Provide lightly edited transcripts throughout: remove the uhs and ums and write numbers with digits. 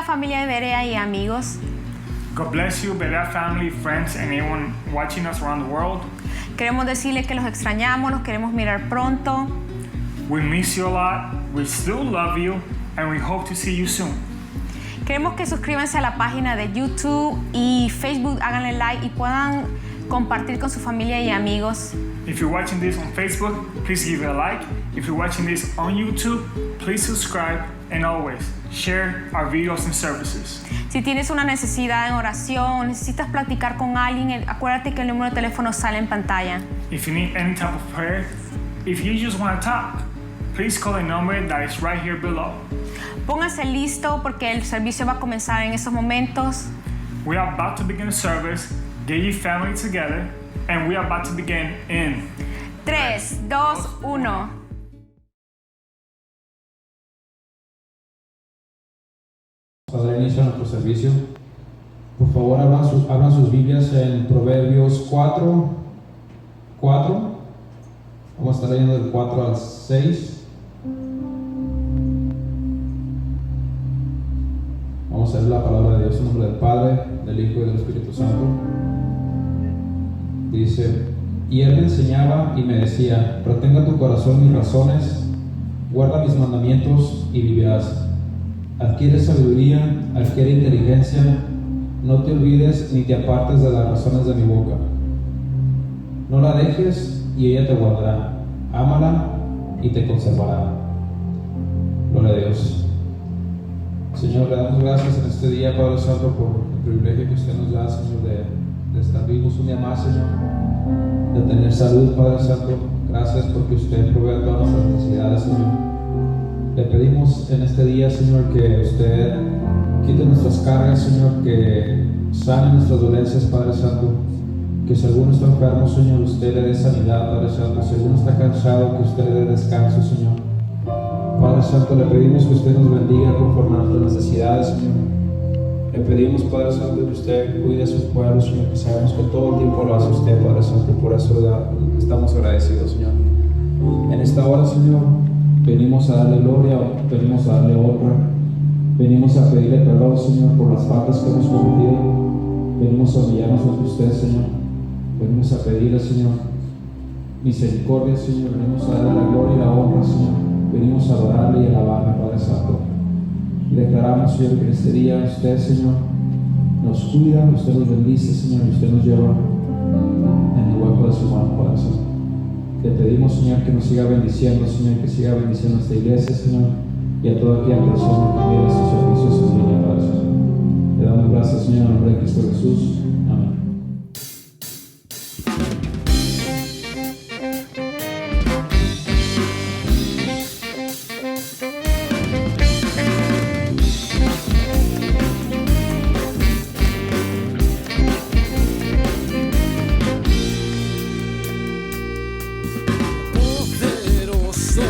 Familia de Berea y amigos. God bless you, Berea family, friends, and anyone watching us around the world. Queremos decirles que los extrañamos, los queremos mirar pronto. We miss you a lot, we still love you, and we hope to see you soon. Queremos que suscríbanse a la página de YouTube y Facebook, háganle like y puedan compartir con su familia y amigos. If you're watching this on Facebook, please give it a like. If you're watching this on YouTube, please subscribe, and always share our videos and services. Si tienes una necesidad en oración, necesitas platicar con alguien, acuérdate que el número de teléfono sale en pantalla. If you need any type of prayer, if you just want to talk, please call the number that is right here below. Pónganse listo porque el servicio va a comenzar en estos momentos. We are about to begin the service. Get your family together, and we are about to begin in 3, 2, 1. Para dar inicio a nuestro servicio, por favor abran sus Biblias en Proverbios 4. Vamos a estar leyendo del 4 al 6. Vamos a leer la palabra de Dios en nombre del Padre, del Hijo y del Espíritu Santo. Dice: y él me enseñaba y me decía, retenga tu corazón mis razones, guarda mis mandamientos y vivirás. Adquiere sabiduría, adquiere inteligencia, no te olvides ni te apartes de las razones de mi boca. No la dejes y ella te guardará, ámala y te conservará. Gloria a Dios. Señor, le damos gracias en este día, Padre Santo, por el privilegio que usted nos da, Señor, de estar vivos un día más, Señor, de tener salud, Padre Santo. Gracias porque usted provee todas nuestras necesidades, Señor. Le pedimos en este día, Señor, que usted quite nuestras cargas, Señor, que sane nuestras dolencias, Padre Santo. Que si alguno está enfermo, Señor, usted le dé sanidad, Padre Santo. Si alguno está cansado, que usted le dé descanso, Señor. Padre Santo, le pedimos que usted nos bendiga conforme a nuestras necesidades, Señor. Le pedimos, Padre Santo, que usted cuide a su pueblo, Señor, que sabemos que todo el tiempo lo hace usted, Padre Santo, y por eso estamos agradecidos, Señor. En esta hora, Señor, venimos a darle gloria, venimos a darle honra, venimos a pedirle perdón, Señor, por las faltas que hemos cometido. Venimos a humillarnos ante usted, Señor. Venimos a pedirle, Señor, misericordia, Señor. Venimos a darle la gloria y la honra, Señor. Venimos a adorarle y alabarle, Padre Santo. Y declaramos, Señor, que en este día usted, Señor, nos cuida, usted nos bendice, Señor, y usted nos lleva en el hueco de su mano, Padre Santo. Te pedimos, Señor, que nos siga bendiciendo, Señor, que siga bendiciendo a esta iglesia, Señor, y a toda aquella persona que mira estos servicios en línea, Padre Santo. Le damos gracias, Señor, en el nombre de Cristo Jesús. Amén.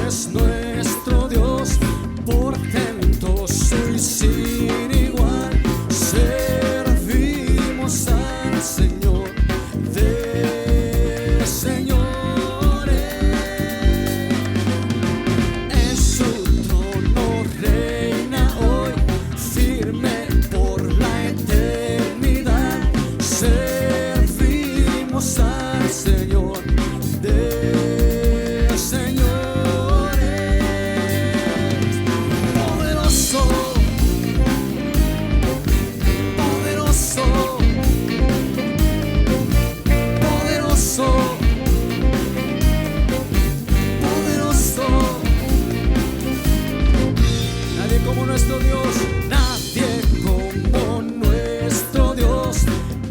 Es nuestro Dios, portentoso y sin igual. Servimos al Señor de señores. En su trono reina hoy, firme por la eternidad. Servimos al Señor de como nuestro Dios, nadie como nuestro Dios,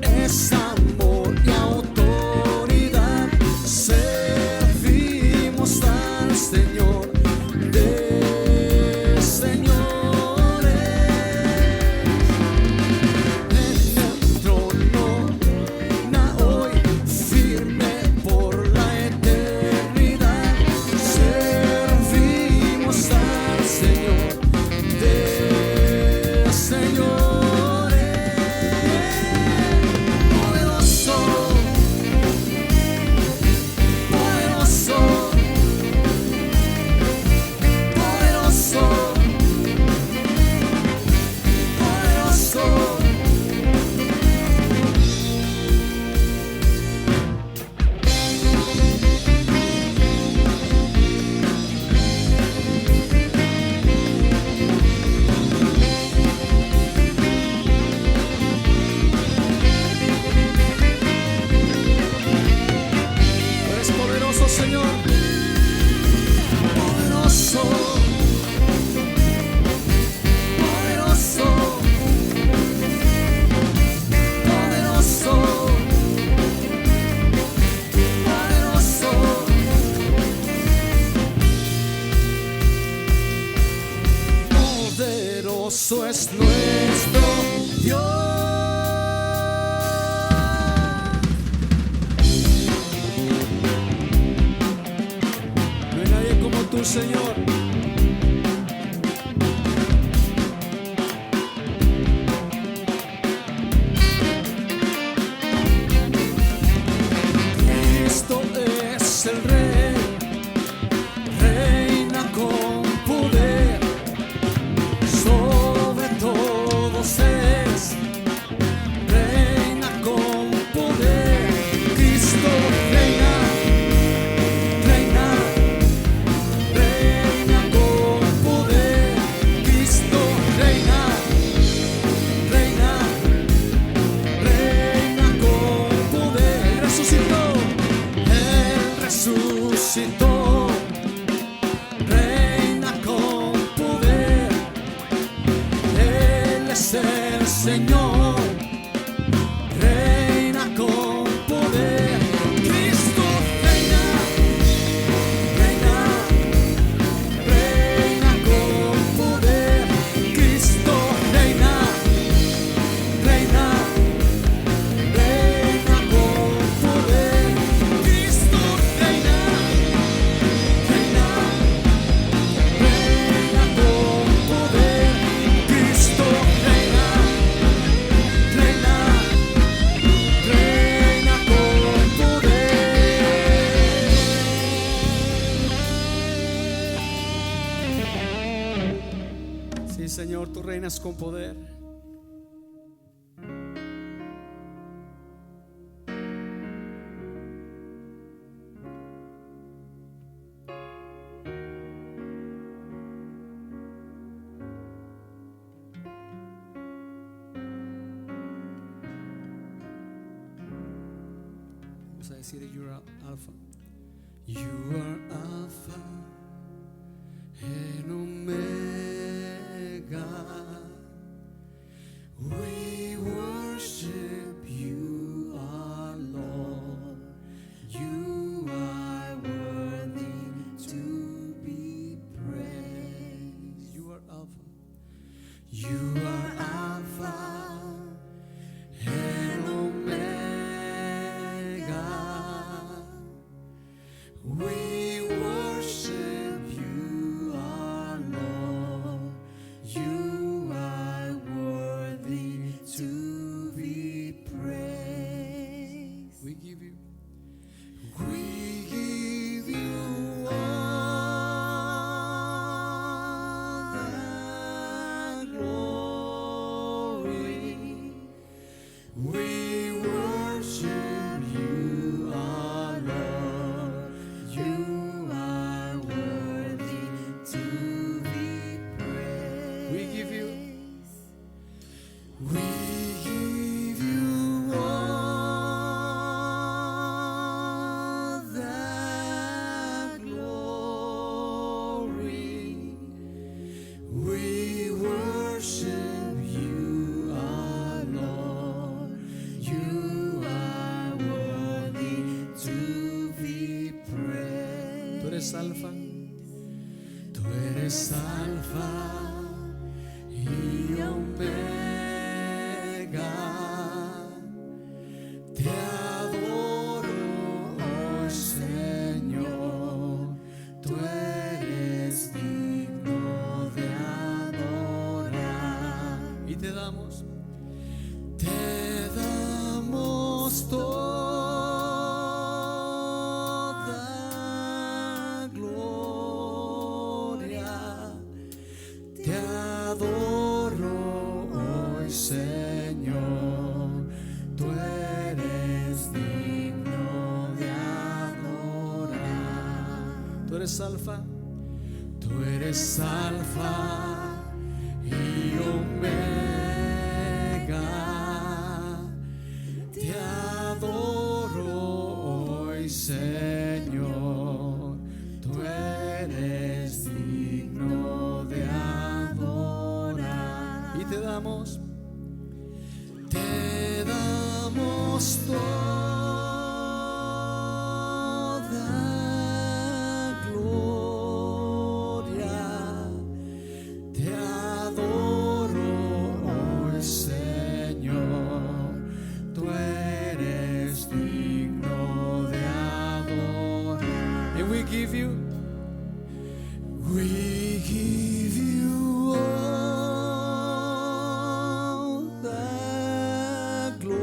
es amor y autoridad. Servimos al Señor de señores. En el trono reina hoy, firme por la eternidad. Servimos al Señor de señores. Poderoso, poderoso, poderoso, poderoso. Eres poderoso, Señor. Poderoso, poderoso, poderoso, poderoso. Poderoso es nuestro Dios. No hay nadie como tú, Señor. Cristo es el Rey, reina con poder, sobre todos es, reina con poder. Cristo reina, reina, reina con poder. Cristo reina, reina, reina con poder. Resucitó, Él resucitó. Reina con poder, Él es el Señor. Reina con poder. Cristo reina, reina, reina con poder. Cristo reina, reina, reina con poder. Cristo reina, reina, reina con poder. Cristo reina, reina, reina con poder. Sí, Señor, tú reinas con poder. decir you are Alpha. You are Alpha and Omega. We worship you, our Lord. You are worthy to be praised. You are Alpha. You are Alpha and Omega. We worship you, our Lord. You are worthy to be praised. We give you all the glory. We worship you, our Lord. You are worthy to be praised. We give you all the glory. We worship you, our Lord. You are worthy to be praised. Tú eres Alfa. Tú eres Alfa y Omega. Te adoro, oh Señor. Tú eres digno de adorar. Y te damos toda gloria. Te adoro hoy, Señor. Tú eres digno de adorar. Tú eres Alfa. Tú eres Alfa y Omega. Te adoro hoy, Señor. Tú eres digno de adorar. Y te damos toda gloria. Te adoro hoy, Señor. Tú eres digno de adorar. And we give you all the glory.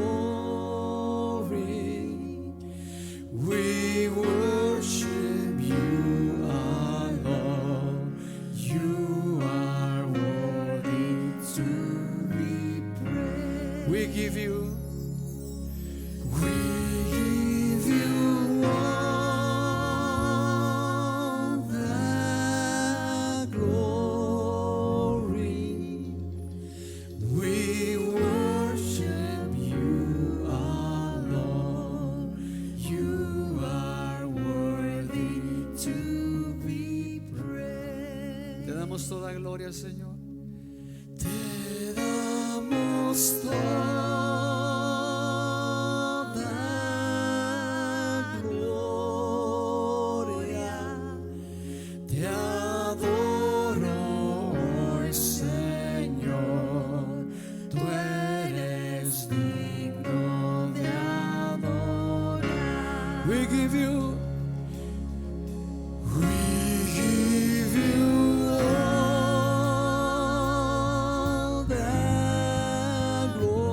We worship you, our Lord. You are worthy to be praised. We give you all the glory. We worship you, our Lord. You are worthy to be praised. Te damos toda gloria, Señor. Te damos toda gloria. Te adoro hoy, Señor. Tú eres digno de adorar. We give you all the glory.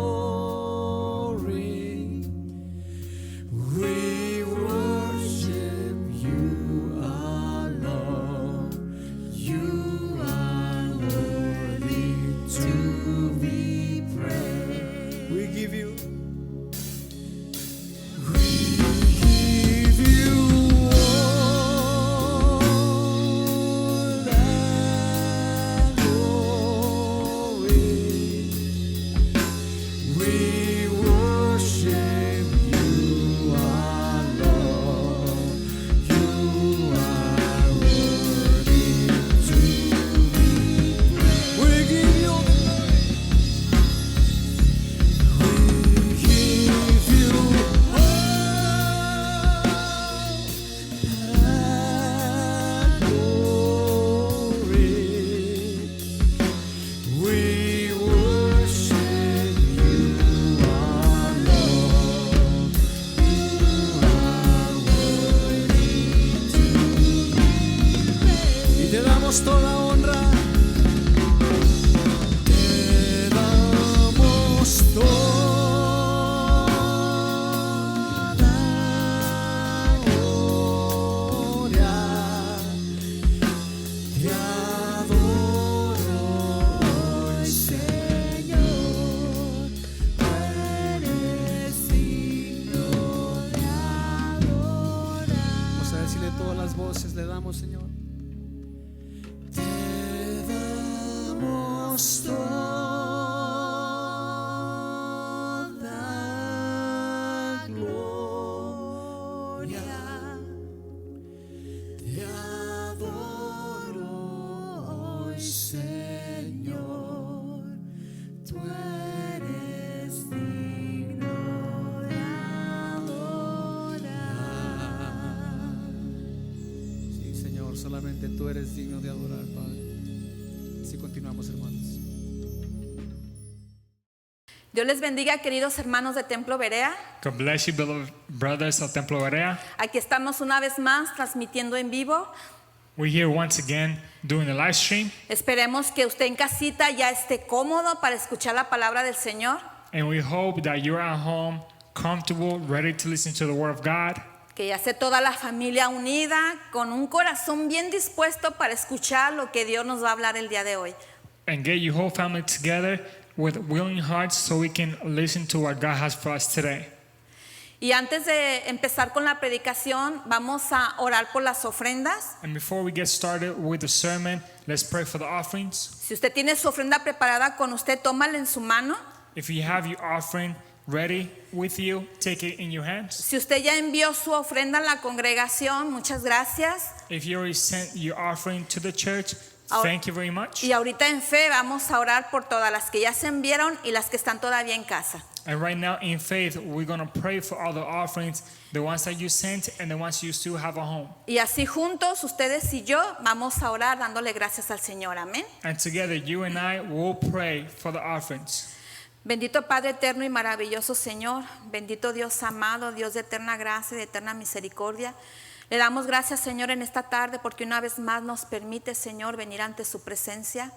damos toda honra. Te damos toda gloria. Te adoro hoy, Señor. Tú eres digno de adorar. Vamos a decirle todas las voces, le damos, Señor. Te damos toda gloria. Te adoro hoy, Señor. Tú eres digno de adorar. Sí, Señor, solamente tú eres digno de adorar, Padre. Así continuamos, hermanos. Dios les bendiga, queridos hermanos de Templo Berea. God bless you, beloved brothers of Templo Berea. Aquí estamos una vez más transmitiendo en vivo. We're here once again doing the live stream, Esperemos que usted en casita ya esté cómodo para escuchar la palabra del Señor, and we hope that you're at home, comfortable, ready to listen to the Word of God, que ya esté toda la familia unida con un corazón bien dispuesto para escuchar lo que Dios nos va a hablar el día de hoy. and get your whole family together with willing hearts so we can listen to what God has for us today. Y antes de empezar con la predicación, vamos a orar por las ofrendas. And before we get started with the sermon, let's pray for the offerings. Si usted tiene su ofrenda preparada con usted, tómala en su mano. If you have your offering ready with you, take it in your hands. Si usted ya envió su ofrenda a la congregación, muchas gracias. If you already sent your offering to the church, thank you very much. Y ahorita en fe vamos a orar por todas las que ya se enviaron y las que están todavía en casa. And right now in faith, we're going to pray for all the offerings, the ones that you sent and the ones you still have at home. Y así juntos, ustedes y yo, vamos a orar dándole gracias al Señor. Amén. And together, you and I will pray for the offerings. Bendito Padre eterno y maravilloso Señor, bendito Dios amado, Dios de eterna gracia y de eterna misericordia. Le damos gracias, Señor, en esta tarde porque una vez más nos permite, Señor, venir ante su presencia,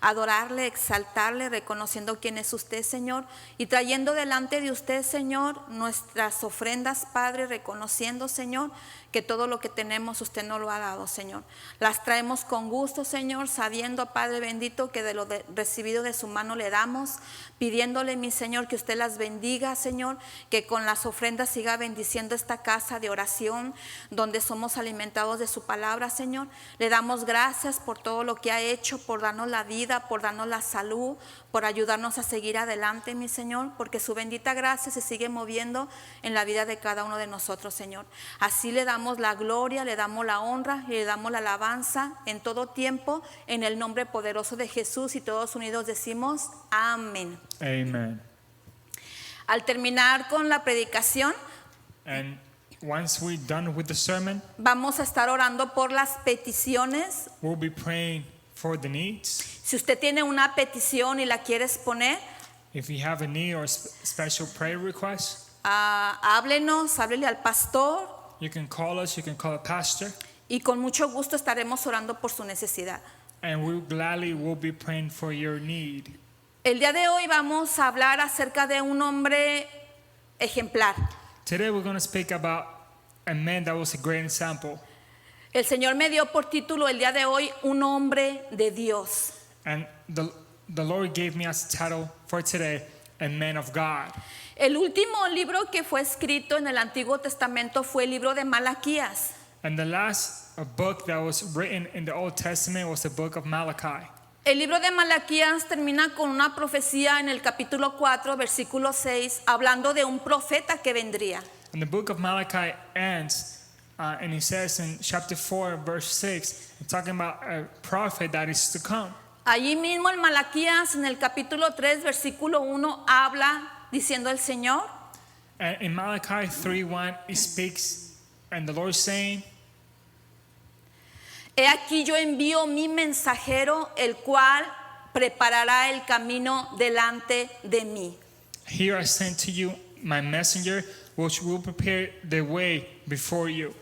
adorarle, exaltarle, reconociendo quién es usted, Señor, y trayendo delante de usted, Señor, nuestras ofrendas, Padre, reconociendo, Señor, que todo lo que tenemos usted nos lo ha dado, Señor. Las traemos con gusto, Señor, sabiendo, Padre bendito, que de lo recibido de su mano le damos, pidiéndole, mi Señor, que usted las bendiga, Señor, que con las ofrendas siga bendiciendo esta casa de oración, donde somos alimentados de su palabra, Señor. Le damos gracias por todo lo que ha hecho, por darnos la vida, por darnos la salud, por ayudarnos a seguir adelante, mi Señor, porque su bendita gracia se sigue moviendo en la vida de cada uno de nosotros, Señor. Así le damos la gloria, le damos la honra y le damos la alabanza en todo tiempo, en el nombre poderoso de Jesús, y todos unidos decimos amén. Amen. Al terminar con la predicación, And once we're done with the sermon, vamos a estar orando por las peticiones. we'll be praying for the needs. Si usted tiene una petición y la quiere exponer, If you have a need or a special prayer request, háblele al pastor you can call us, you can call a pastor, y con mucho gusto estaremos orando por su necesidad. and we gladly will be praying for your need. El día de hoy vamos a hablar acerca de un hombre ejemplar. Today we're going to speak about a man that was a great example. El Señor me dio por título el día de hoy, un hombre de Dios. And the Lord gave me as a title for today, a man of God. El último libro que fue escrito en el Antiguo Testamento fue el libro de Malaquías. And the last book that was written in the Old Testament was the book of Malachi. El libro de Malaquías termina con una profecía en el capítulo 4, versículo 6, hablando de un profeta que vendría. And the book of Malachi ends, and it says in chapter 4, verse 6, talking about a prophet that is to come. Allí mismo en Malaquías, en el capítulo 3, versículo 1, habla diciendo el Señor: And in Malachi 3:1, it speaks, and the Lord saying, He aquí yo envío mi mensajero, el cual preparará el camino delante de mí. Here I send to you my messenger, which will prepare the way before you.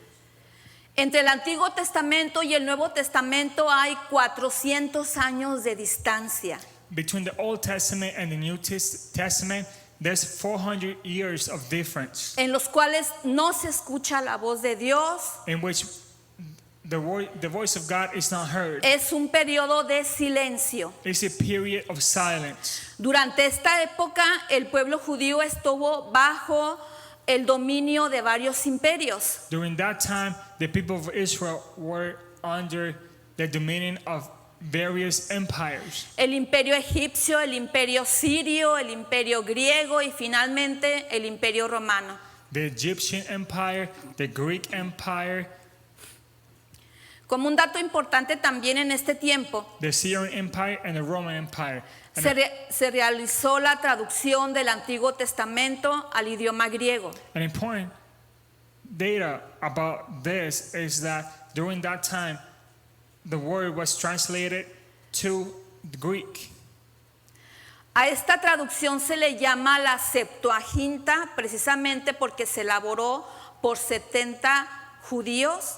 Entre el Antiguo Testamento y el Nuevo Testamento hay 400 años de distancia. Between the Old Testament and the New Testament, there's 400 years of difference En los cuales no se escucha la voz de Dios. in which the voice of God is not heard. Es un periodo de silencio. It's a period of silence. Durante esta época, el pueblo judío estuvo bajo el dominio de varios imperios. During that time, the people of Israel were under the dominion of various empires. El imperio egipcio, el imperio sirio, el imperio griego y finalmente el imperio romano. The Egyptian Empire, the Greek Empire, Como un dato importante también en este tiempo, the Syrian Empire, and the Roman Empire. And se realizó la traducción del Antiguo Testamento al idioma griego. an important data about this is that during that time, the word was translated to the Greek. A esta traducción se le llama la Septuaginta precisamente porque se elaboró por 70 judíos.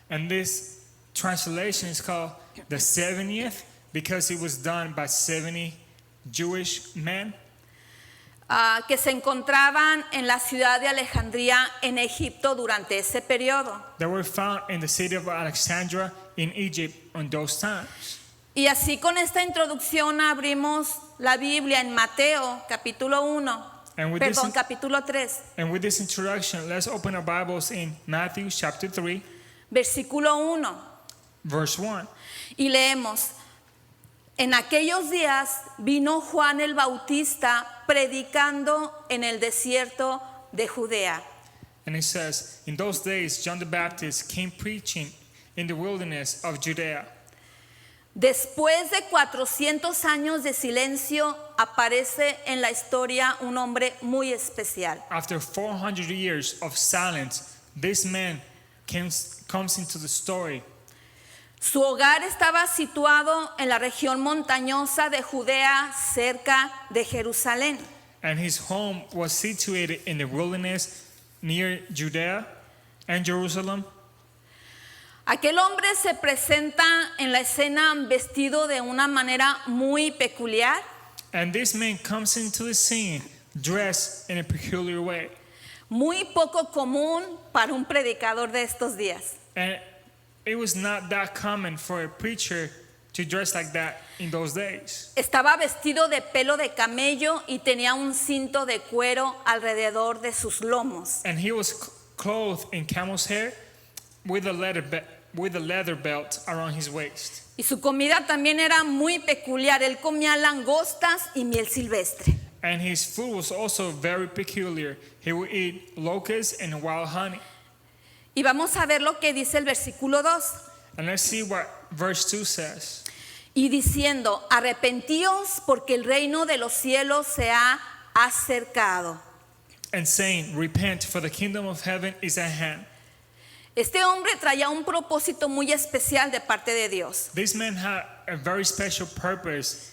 And this translation is called the 70th because it was done by 70 Jewish men Que se encontraban en la ciudad de Alejandría en Egipto durante ese periodo. that were found in the city of Alexandria in Egypt on those times. Y así con esta introducción abrimos la Biblia en Mateo capítulo 1, And with perdón, this- capítulo 3, And with this introduction, let's open our Bibles in Matthew chapter 3, versículo 1, verse 1. y leemos: En aquellos días vino Juan el Bautista predicando en el desierto de Judea. And it says, in those days, John the Baptist came preaching in the wilderness of Judea. Después de 400 años de silencio, aparece en la historia un hombre muy especial. After 400 years of silence, this man comes into the story. Su hogar estaba situado en la región montañosa de Judea, cerca de Jerusalén. And his home was situated in the wilderness near Judea and Jerusalem. Aquel hombre se presenta en la escena vestido de una manera muy peculiar. And this man comes into the scene dressed in a peculiar way. Muy poco común para un predicador de estos días. And it was not that common for a preacher to dress like that in those days. Estaba vestido de pelo de camello y tenía un cinto de cuero alrededor de sus lomos. And he was clothed in camel's hair with a leather belt around his waist. Y su comida también era muy peculiar. Él comía langostas y miel silvestre. And his food was also very peculiar. He would eat locusts and wild honey. Y vamos a ver lo que dice el versículo 2. And let's see what verse 2 says. Y diciendo: arrepentíos porque el reino de los cielos se ha acercado. And saying, repent, for the kingdom of heaven is at hand. Este hombre traía un propósito muy especial de parte de Dios. This man had a very special purpose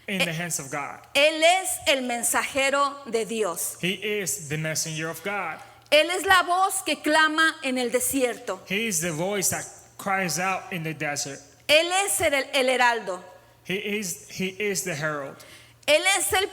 in the hands of God. Él es el mensajero de Dios. He is the messenger of God. Él es la voz que clama en el desierto. He is the voice that cries out in the desert. Él es el heraldo. He is the herald. Él es el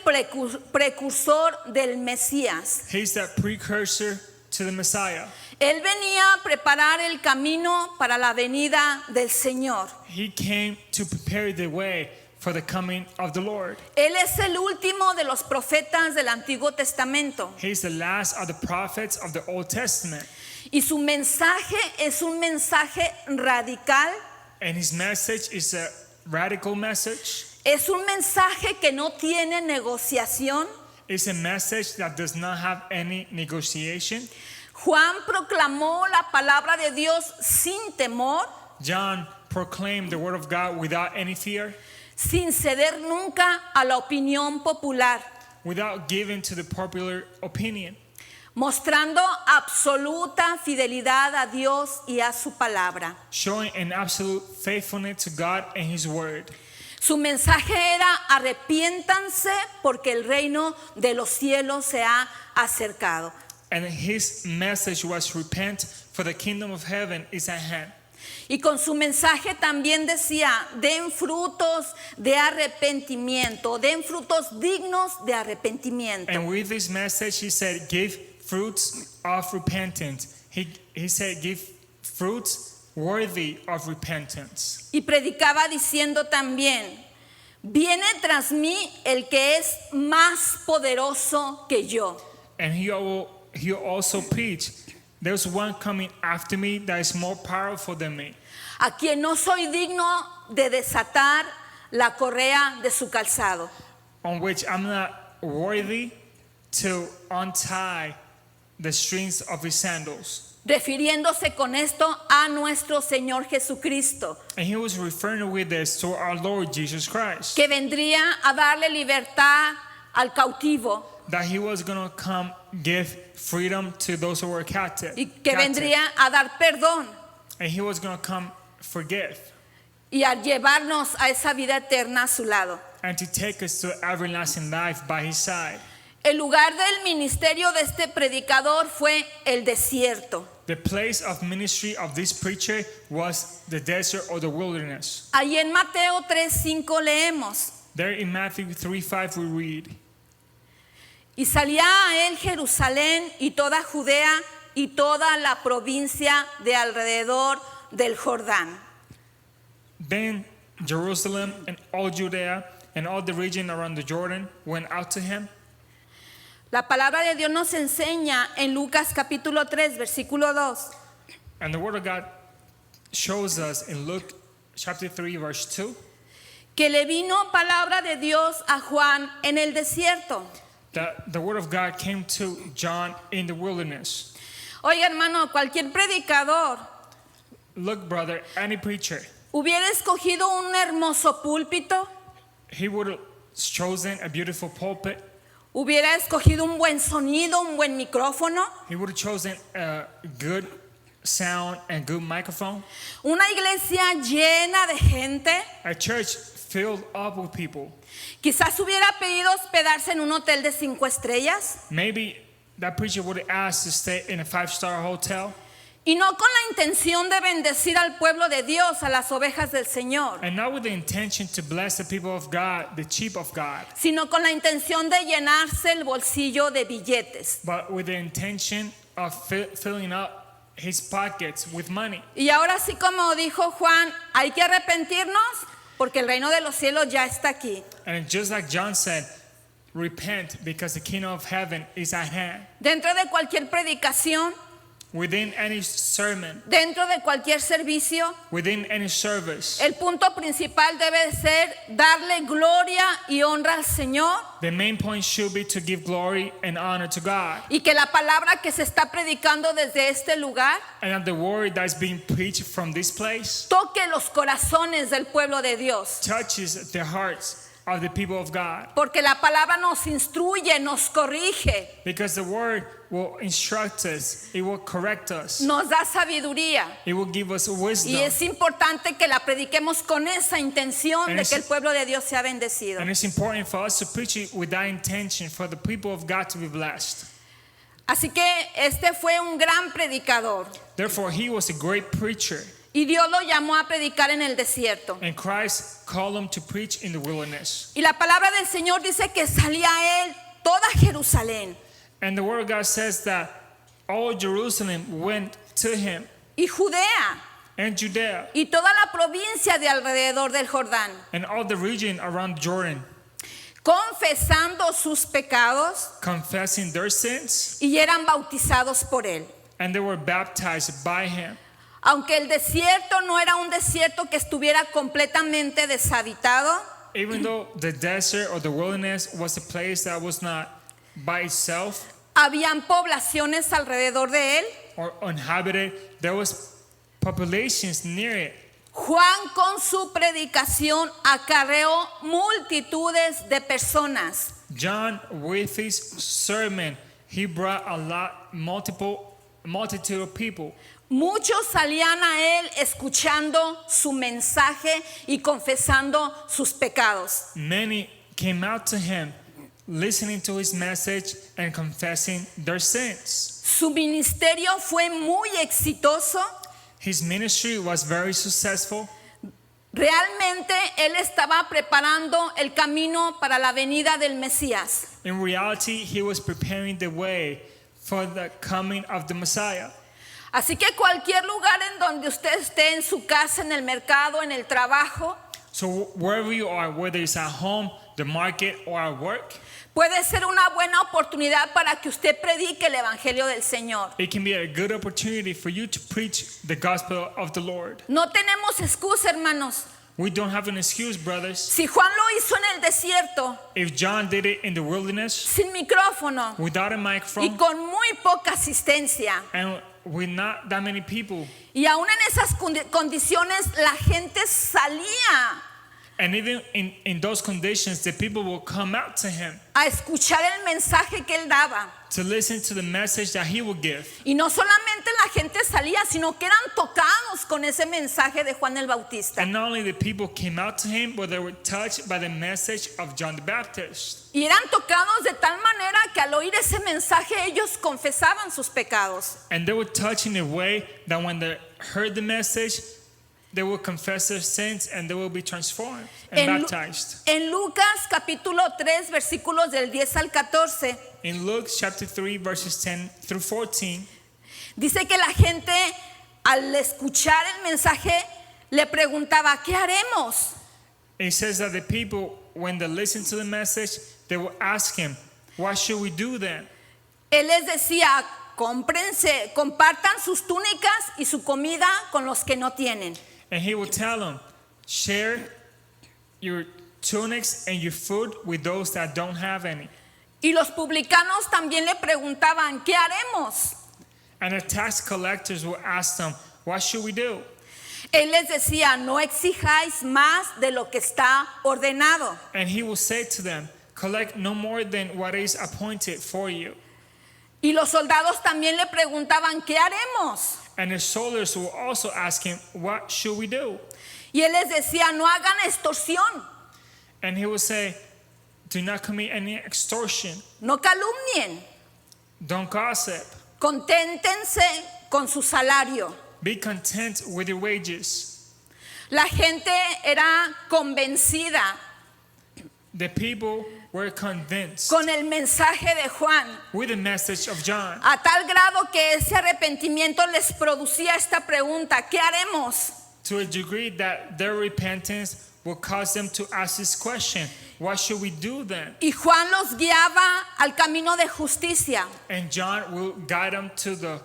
precursor del Mesías. He's the precursor to the Messiah. Él venía a preparar el camino para la venida del Señor. He came to prepare the way for the coming of the Lord. Él es el último de los profetas del Antiguo Testamento. He's the last of the prophets of the Old Testament. Y su mensaje es un mensaje radical. And his message is a radical message. Es un mensaje que no tiene negociación. It's a message that does not have any negotiation. Juan proclamó la palabra de Dios sin temor, John proclaimed the word of God without any fear, sin ceder nunca a la opinión popular, without giving to the popular opinion, mostrando absoluta fidelidad a Dios y a su palabra. showing an absolute faithfulness to God and his word. Su mensaje era: arrepiéntanse porque el reino de los cielos se ha acercado. And his message was, repent, for the kingdom of heaven is at hand. Y con su mensaje también decía, den frutos de arrepentimiento, den frutos dignos de arrepentimiento. And with this message, he said, give fruits of repentance. He said, give fruits worthy of repentance. Y predicaba diciendo también, viene tras mí el que es más poderoso que yo. And he also preached, there's one coming after me that is more powerful than me, A quien no soy digno de desatar la correa de su calzado. on which I'm not worthy to untie the strings of his sandals. Refiriéndose con esto a nuestro Señor Jesucristo, And he was referring with this to our Lord Jesus Christ, que vendría a darle libertad al cautivo that he was going to come give freedom to those who were captive. y que vendría a dar perdón And he was going to come forgive y a llevarnos a esa vida eterna a su lado. and to take us to everlasting life by his side. El lugar del ministerio de este predicador fue el desierto. The place of ministry of this preacher was the desert or the wilderness. Ahí en Mateo 3:5 leemos, There in Matthew 3:5 we read, y salía a él Jerusalén y toda Judea y toda la provincia de alrededor del Jordán. then Jerusalem and all Judea and all the region around the Jordan went out to him. La palabra de Dios nos enseña en Lucas capítulo 3, versículo 2, And the word of God shows us in Luke chapter 3 verse 2 que le vino palabra de Dios a Juan en el desierto. that the word of God came to John in the wilderness. Oiga, hermano, cualquier predicador Look, brother, any preacher, hubiera escogido un hermoso púlpito, he would have chosen a beautiful pulpit. hubiera escogido un buen sonido, un buen micrófono, He would have chosen a good sound and good microphone. una iglesia llena de gente. A church filled up with people. Quizás hubiera pedido hospedarse en un hotel de 5 estrellas Maybe that preacher would have asked to stay in a 5-star hotel, y no con la intención de bendecir al pueblo de Dios, a las ovejas del Señor, and not with the intention to bless the people of God, the sheep of God, sino con la intención de llenarse el bolsillo de billetes. but with the intention of filling up his pockets with money. Y ahora sí, como dijo Juan, hay que arrepentirnos porque el reino de los cielos ya está aquí. And just like John said, repent because the kingdom of heaven is at hand. Dentro de cualquier predicación, Within any sermon, dentro de cualquier servicio, within any service, el punto principal debe ser darle gloria y honra al Señor, the main point should be to give glory and honor to God. y que la palabra que se está predicando desde este lugar And that the word that's being preached from this place toque los corazones del pueblo de Dios. touches the hearts of the people of God. Porque la palabra nos instruye, nos corrige, Because the word will instruct us, it will correct us, nos da sabiduría. it will give us Y wisdom. es importante que la prediquemos con esa intención And de es- que el pueblo de Dios sea bendecido. And it's important for us to preach it with that intention for the people of God to be blessed. Así que este fue un gran predicador. Therefore, he was a great preacher, Y Dios lo llamó a predicar en el desierto. and Christ called him to preach in the wilderness. Y la palabra del Señor dice que salía a él toda Jerusalén And the word of God says that all Jerusalem went to him, y Judea and Judea, y toda la provincia de alrededor del Jordán, and all the region around Jordan, confesando sus pecados, confessing their sins, y eran bautizados por él. and they were baptized by him. Aunque el desierto no era un desierto que estuviera completamente deshabitado, Even though the desert or the wilderness was a place that was not by itself habían poblaciones alrededor de él, or uninhabited, there was populations near it. Juan con su predicación acarreó multitudes de personas. John, with his sermon, he brought multitude of people. Muchos salían a él escuchando su mensaje y confesando sus pecados. Many came out to him, listening to his message and confessing their sins. Su ministerio fue muy exitoso. His ministry was very successful. Realmente él estaba preparando el camino para la venida del Mesías. In reality, he was preparing the way for the coming of the Messiah. Así que cualquier lugar en donde usted esté, en su casa, en el mercado, en el trabajo, So wherever you are, whether it's at home, the market, or at work, puede ser una buena oportunidad para que usted predique el Evangelio del Señor. it can be a good opportunity for you to preach the gospel of the Lord. No tenemos excusa, hermanos. We don't have an excuse, brothers. Si Juan lo hizo en el desierto, If John did it in the wilderness sin micrófono without a y microphone con muy poca asistencia, and with not that many people, y aún en esas condiciones la gente salía and even in those conditions, the people will come out to him a escuchar el mensaje que él daba. to listen to the message that he will give. Y no solamente la gente salía, sino que eran tocados con ese mensaje de Juan el Bautista. And not only the people came out to him, but they were touched by the message of John the Baptist. Y eran tocados de tal manera que al oír ese mensaje ellos confesaban sus pecados. And they were touched in a way that when they heard the message, they will confess their sins and they will be transformed and baptized. En Lucas capítulo 3 versículos del 10 al 14 In Luke chapter 3 verses 10 through 14, dice que la gente al escuchar el mensaje le preguntaba, ¿qué haremos? it says that the people, when they listened to the message, they will ask him, what should we do then? Él les decía, cómprense, compartan sus túnicas y su comida con los que no tienen. And he will tell them, share your tunics and your food with those that don't have any. Y los publicanos también le preguntaban, ¿qué haremos? And the tax collectors will ask them, what should we do? Él les decía, no exijáis más de lo que está ordenado. And he will say to them, collect no more than what is appointed for you. Y los soldados también le preguntaban, ¿qué haremos? And the soldiers will also ask him, what should we do? Y él les decía, no hagan extorsión, And he will say, do not commit any extortion, no calumnien, don't gossip, conténtense con su salario. be content with your wages. La gente era convencida The people were convinced con el mensaje de Juan, with the message of John, a tal grado que ese arrepentimiento les producía esta pregunta, ¿qué haremos? to a degree that their repentance will cause them to ask this question, what should we do then? Y Juan los guiaba al camino de justicia, And John will guide them to the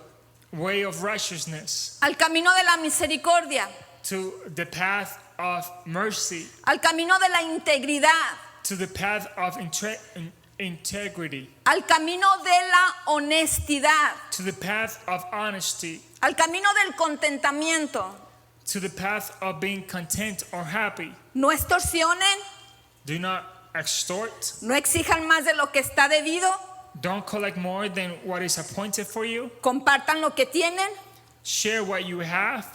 way of righteousness, al camino de la misericordia, to the path of mercy, al camino de la integridad, to the path of integrity, al camino de la honestidad, to the path of honesty, al camino del contentamiento. to the path of being content or happy. No extorsionen, Do not extort. no exijan más de lo que está debido, Don't collect more than what is appointed for you. compartan lo que tienen, Share what you have.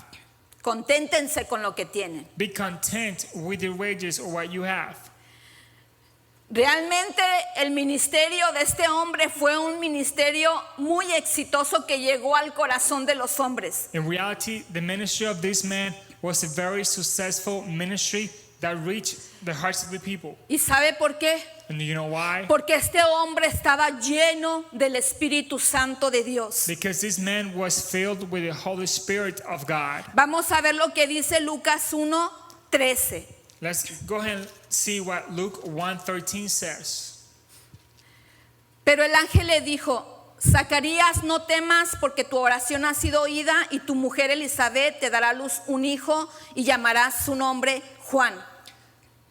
conténtense con lo que tienen. Be content with your wages or what you have. Realmente el ministerio de este hombre fue un ministerio muy exitoso que llegó al corazón de los hombres. In reality, the ministry of this man was a very successful ministry that reached the hearts of the people. ¿Y sabe por qué? And do you know why? Porque este hombre estaba lleno del Espíritu Santo de Dios. Because this man was filled with the Holy Spirit of God. Vamos a ver lo que dice Lucas 1:13. Let's go ahead and see what Luke 1:13 says. Pero el ángel le dijo, Zacarías, no temas porque tu oración ha sido oída y tu mujer Elizabeth te dará a luz un hijo y llamarás su nombre Juan.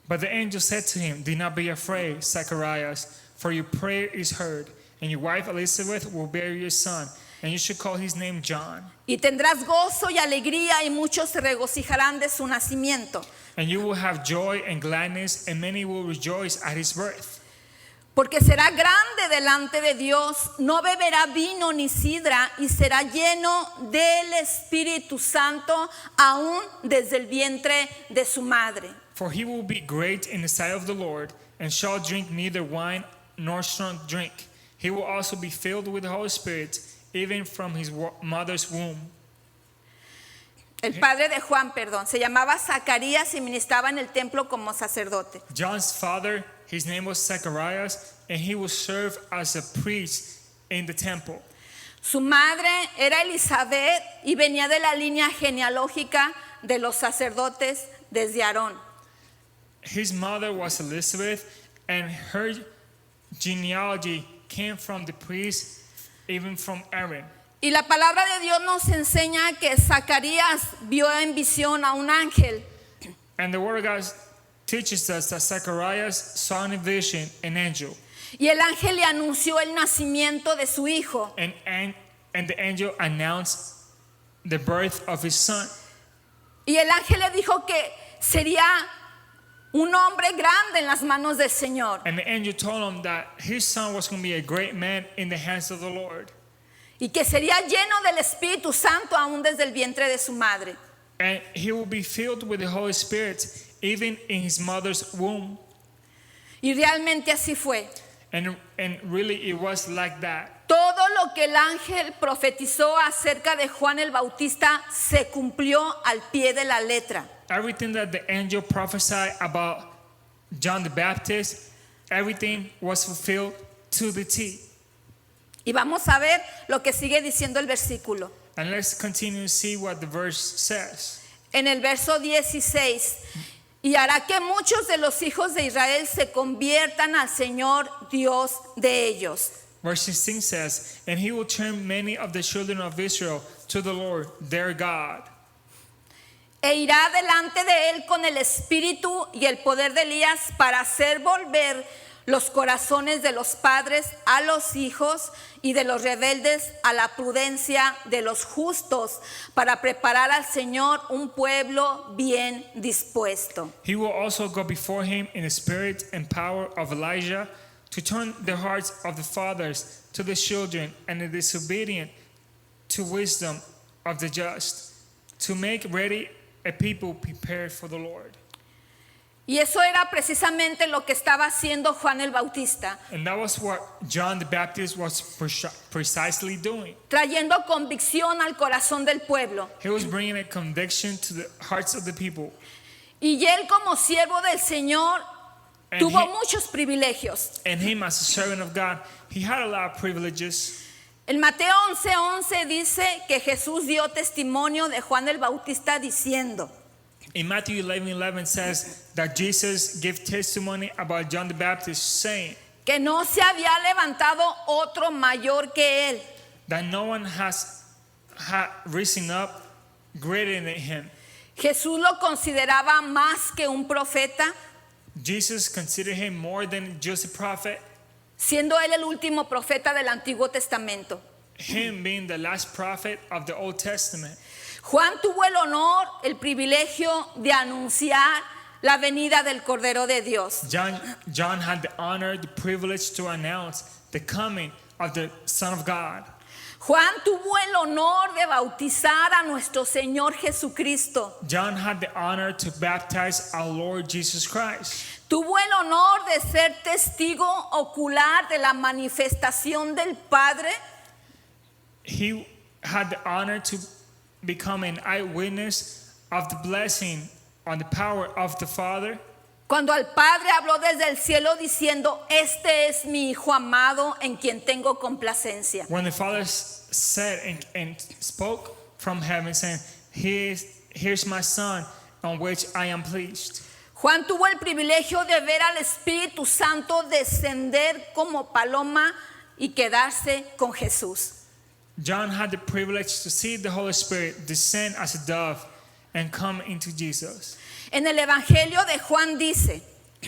But the angel said to him, do not be afraid, Zacharias, for your prayer is heard, and your wife Elizabeth will bear you a son, and you should call his name John. Y tendrás gozo y alegría y muchos se regocijarán de su nacimiento. And you will have joy and gladness, and many will rejoice at his birth. Porque será grande delante de Dios, no beberá vino ni sidra y será lleno del Espíritu Santo aún desde el vientre de su madre. For he will be great in the sight of the Lord, and shall drink neither wine nor strong drink. He will also be filled with the Holy Spirit, even from his mother's womb. El padre de Juan, perdón, se llamaba Zacarías y ministraba en el templo como sacerdote. John's father, his name was Zacharias, and he would serve as a priest in the temple. Su madre era Elizabeth y venía de la línea genealógica de los sacerdotes desde Aarón. His mother was Elizabeth, and her genealogy came from the priest, even from Aaron. Y la palabra de Dios nos enseña que Zacarías vio en visión a un ángel. And the word of God teaches us that Zacharias saw in a vision an angel. Y el ángel le anunció el nacimiento de su hijo. And the angel announced the birth of his son. Y el ángel le dijo que sería un hombre grande en las manos del Señor. And the angel told him that his son was going to be a great man in the hands of the Lord. Y que sería lleno del Espíritu Santo aún desde el vientre de su madre. And he will be filled with the Holy Spirit even in his mother's womb. Y realmente así fue. And really it was like that. Todo lo que el ángel profetizó acerca de Juan el Bautista se cumplió al pie de la letra. Everything that the angel prophesied about John the Baptist, everything was fulfilled to the T. Y vamos a ver lo que sigue diciendo el versículo. And let's continue to see what the verse says. En el verso 16, y hará que muchos de los hijos de Israel se conviertan al Señor Dios de ellos. Verse 16 says, and he will turn many of the children of Israel to the Lord, their God. E irá delante de él con el espíritu y el poder de Elías para hacer volver los corazones de los padres a los hijos y de los rebeldes a la prudencia de los justos, para preparar al Señor un pueblo bien dispuesto. He will also go before him in the spirit and power of Elijah, to turn the hearts of the fathers to the children and the disobedient to wisdom of the just, to make ready a people prepared for the Lord. Y eso era precisamente lo que estaba haciendo Juan el Bautista, And that was what John the Baptist was precisely doing. trayendo convicción al corazón del pueblo. He was bringing a conviction to the hearts of the people. Y él, como siervo del Señor, And tuvo he- muchos privilegios. And him as a servant of God, he had a lot of privileges. En Mateo 11:11 dice que Jesús dio testimonio de Juan el Bautista diciendo: In Matthew 11:11 says that Jesus gave testimony about John the Baptist, saying que no se había levantado otro mayor que él. that no one had risen up greater than him. Jesús lo consideraba más que un profeta, Jesus considered him more than just a prophet, siendo él el último profeta del Antiguo Testamento. him being the last prophet of the Old Testament. Juan tuvo el honor, el privilegio de anunciar la venida del Cordero de Dios. John had the honor, the privilege to announce the coming of the Son of God. Juan tuvo el honor de bautizar a nuestro Señor Jesucristo. John had the honor to baptize our Lord Jesus Christ. Tuvo el honor de ser testigo ocular de la manifestación del Padre. He had the honor to become an eyewitness of the blessing on the power of the Father. Cuando al Padre habló desde el cielo diciendo: este es mi Hijo amado en quien tengo complacencia. When the Father said and spoke from heaven, saying, here's my Son on which I am pleased. Juan tuvo el privilegio de ver al Espíritu Santo descender como paloma y quedarse con Jesús. John had the privilege to see the Holy Spirit descend as a dove and come into Jesus. En el Evangelio de Juan dice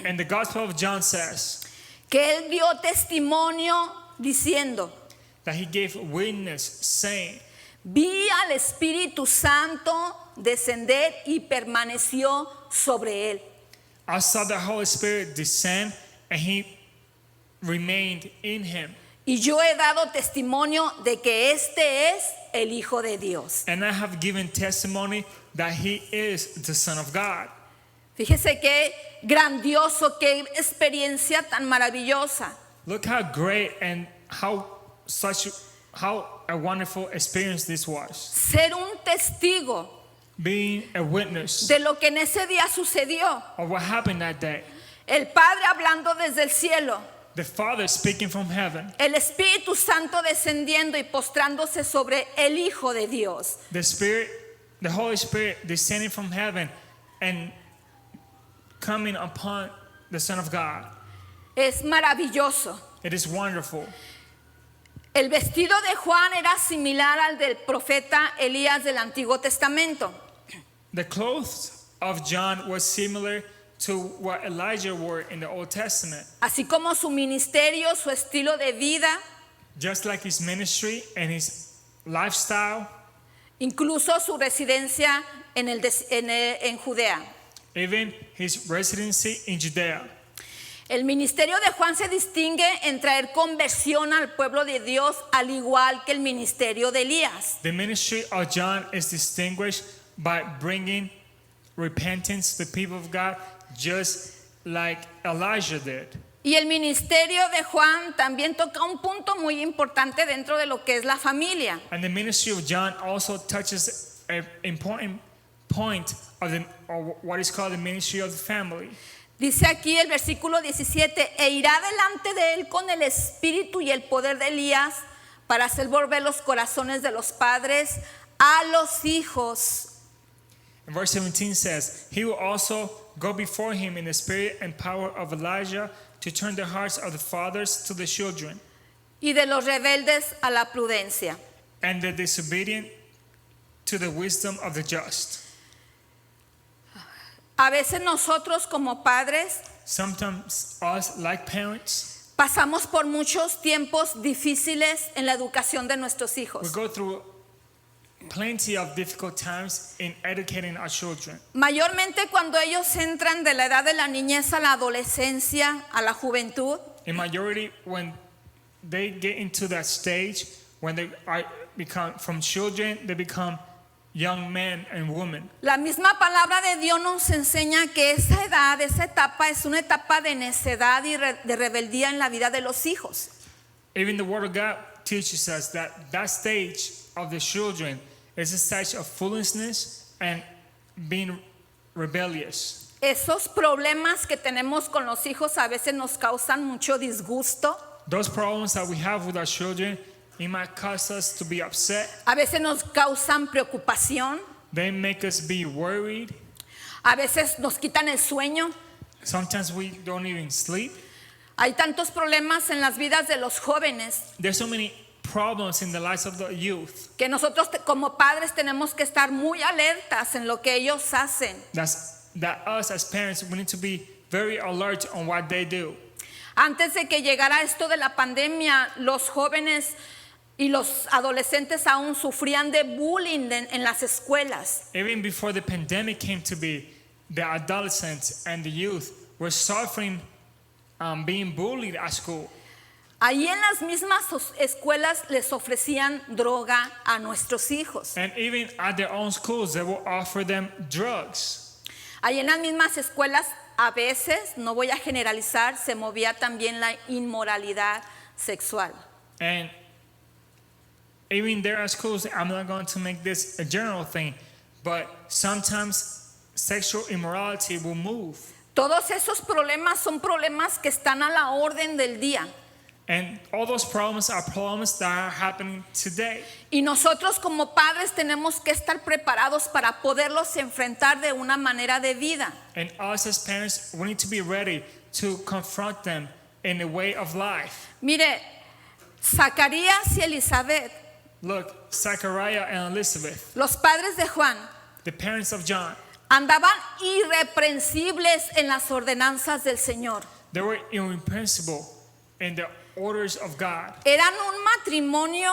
And the Gospel of John says que él dio testimonio diciendo: that he gave witness, saying, vi al Espíritu Santo descender y permaneció sobre él. I saw the Holy Spirit descend and he remained in him. Y yo he dado testimonio de que este es el Hijo de Dios. And I have given testimony that he is the Son of God. Fíjese qué grandioso, qué experiencia tan maravillosa. Look how great and how a wonderful experience this was. Ser un testigo Being a witness de lo que en ese día sucedió. of what happened that day. El Padre hablando desde el cielo. The Father speaking from heaven. El Espíritu Santo descendiendo y postrándose sobre el Hijo de Dios. The Spirit, the Holy Spirit descending from heaven and coming upon the Son of God. Es maravilloso. It is wonderful. El vestido de Juan era similar al del profeta Elías del Antiguo Testamento. The clothes of John was similar to what Elijah wore in the Old Testament. Así como su ministerio, su estilo de vida, Just like his ministry and his lifestyle, incluso su residencia en Judea. even his residency in Judea. El ministerio de Juan se distingue en traer conversión al pueblo de Dios, al igual que el ministerio de Elías. The ministry of John is distinguished by bringing repentance to the people of God, just like Elijah did. Y el ministerio de Juan también toca un punto muy importante dentro de lo que es la familia. And the ministry of John also touches an important point of what is called the ministry of the family. Dice aquí el versículo 17, e irá delante de él con el espíritu y el poder de Elías para hacer volver los corazones de los padres a los hijos. And verse 17 says, he will also go before him in the spirit and power of Elijah to turn the hearts of the fathers to the children Y de los rebeldes a la prudencia. and the disobedient to the wisdom of the just. A veces nosotros como padres Sometimes us, like parents, pasamos por muchos tiempos difíciles en la educación de nuestros we hijos. go through plenty of difficult times in educating our children. Mayormente cuando ellos entran de la edad de la niñez a la adolescencia, a la juventud. In majority, when they get into that stage, when they become from children, they become young men and women. La misma palabra de Dios nos enseña que esa edad, esa etapa es una etapa de necedad y de rebeldía en la vida de los hijos. Even the Word of God teaches us that that stage of the children is a stage of foolishness and being rebellious. Esos problemas que tenemos con los hijos a veces nos causan mucho disgusto, Those problems that we have with our children, it might cause us to be upset. a veces nos causan preocupación, They make us be worried. a veces nos quitan el sueño. Sometimes we don't even sleep. Hay tantos problemas en las vidas de los jóvenes There's so many problems in the lives of the youth que nosotros como padres tenemos que estar muy alertas en lo que ellos hacen. that us as parents, we need to be very alert on what they do. Antes de que llegara esto de la pandemia, los jóvenes y los adolescentes aún sufrían de bullying en las escuelas. Even before the pandemic came to be, the adolescents and the youth were suffering being bullied at school. Ahí en las mismas escuelas les ofrecían droga a nuestros hijos. And even at their own schools, they will offer them drugs. Ahí en las mismas escuelas a veces, no voy a generalizar, se movía también la inmoralidad sexual. And even there at schools, I'm not going to make this a general thing, but sometimes sexual immorality will move. Todos esos problemas son problemas que están a la orden del día. And all those problems are problems that are happening today. Y nosotros como padres tenemos que estar preparados para poderlos enfrentar de una manera de vida. And us as parents, we need to be ready to confront them in a way of life. Mire, Zacarías y Elizabeth, Look, Zechariah and Elizabeth, los padres de Juan, the parents of John, andaban irreprensibles en las ordenanzas del Señor. they were irrepressible in the orders of God. Eran un matrimonio